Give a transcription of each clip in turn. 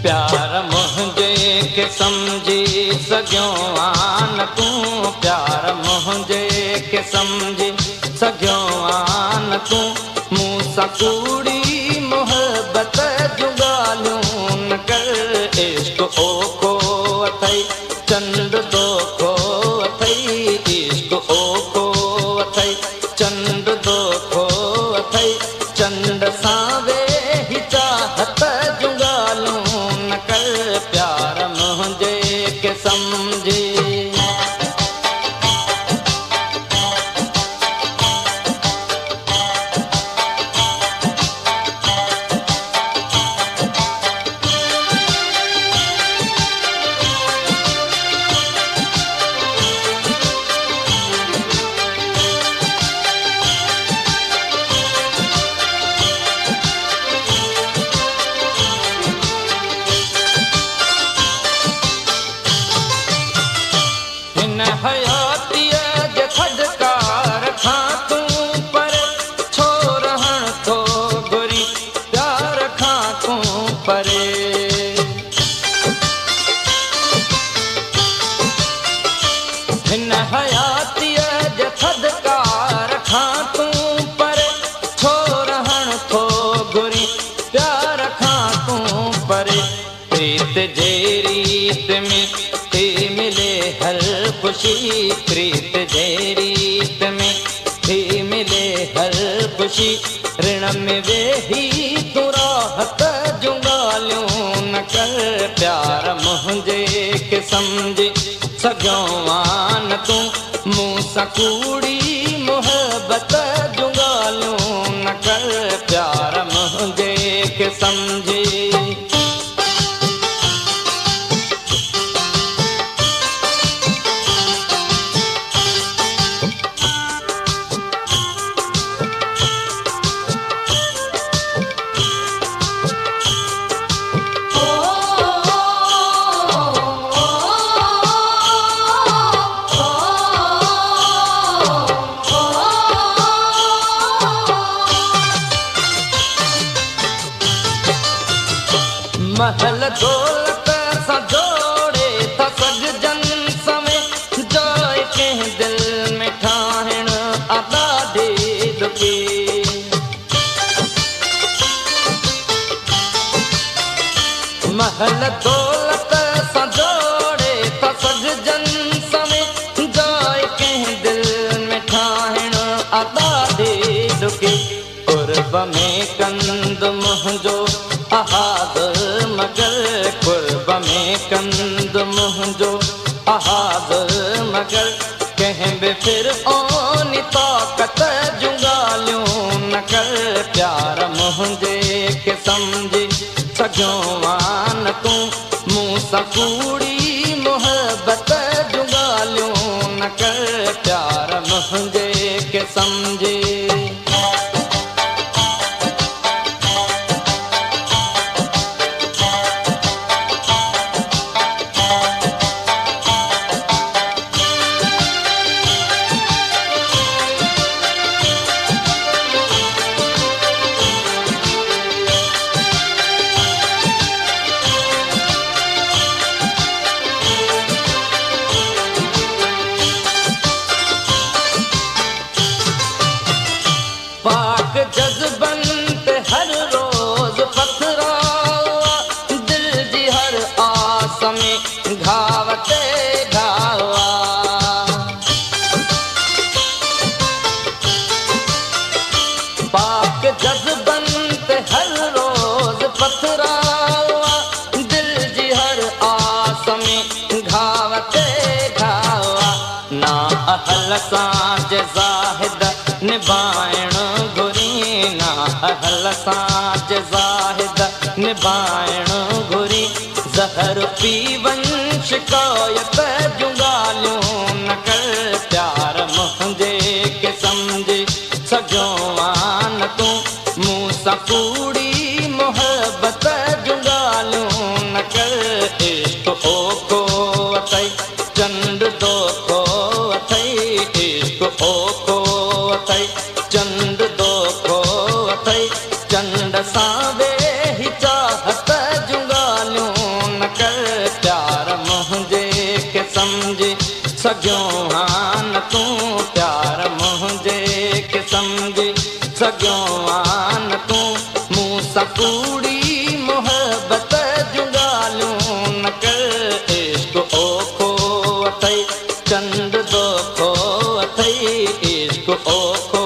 प्यार मुझे के समझी सघियो आन तू, प्यार मुझे के समझी सघियो आन तू, मूंसां कूड़ी मोहब्बत जूं ॻाल्हियूं न कर। इश्क ओखो अथई चंड दोखो अथई, इश्क ओखो अथई चंड दोखो अथई, चंड सां वेही चाहत जूं ॻाल्हियूं न कर। प्यार मुझे के समझी हयातीअ जे थदकार खां तूं पर छो रहण थो घुरी, प्यार खां तूं परे। हिन हयातीअ जे थदकार खां तूं पर छो रहण थो घुरी, प्यार खां तूं परे। प्रीत जे रीत में मिले हर खुशी, प्रीत जे रीत में थी मिले हर खुशी, ऋण में वेही तूं राहत जूं ॻाल्हियूं न कर। प्यार मुझे के समझी सघियो आन तूं, मूंसां कूड़ी मोहब्बत जूं ॻाल्हियूं न कर। प्यार मुझे के समझी महल दौलत सां जोड़े था सघजन समय, जोए कंहिं दिल में ठाहिण आदादी दुखी। महल दौलत सां जोड़े था सघजन समय, जोए कंहिं दिल में ठाहिण आदादी दुखी। कुर्ब में कंद मुंहिंजो अहाद मगर, कुर्ब में कंद मुंहिंजो अहाद मगर, कंहिं बि फिर ओनी ताक़त जूं ॻाल्हियूं न कर। प्यार मुझे के समझी सघियो आन तूं, मूंसां कूड़ी मोहब्बत जूं ॻाल्हियूं न कर। प्यार मुझे के समझी पाक जज्बन ते हर रोज पथरावा, दिल जी हर आस में घाव ते घावा। पाक जज्बन ते हर रोज पथरावा, दिल जी हर आस में घाव ते घावा। ना अहल सां जे ज़ाहिद निभाइण घुरी, ना अहल सां जे ज़ाहिद निभाइण घुरी। ज़हर पी वञ शिकायत जूं ॻाल्हियूं न कर। प्यार मुझे के समझी सघियो आन तूं, मूंसां कूड़ी मोहब्बत जूं ॻाल्हियूं न कर। इश्क ओखो अथई चंड दोखो अथई, इश्क ओखो अथई चंड दोखो अथई, चंड सां वेही चाहत जूं ॻाल्हियूं सघियो हान तूं प्यार मुंहिंजे के सम्झी सघियो हान तूं मूं सां कूड़ी मोहबत जूं ॻाल्हियूं न कर इश्क ओखो अथई चंड दोखो अथई इश्क ओखो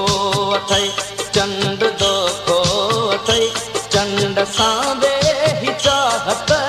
अथई चंड दोखो अथई चंड सां वेही चाहत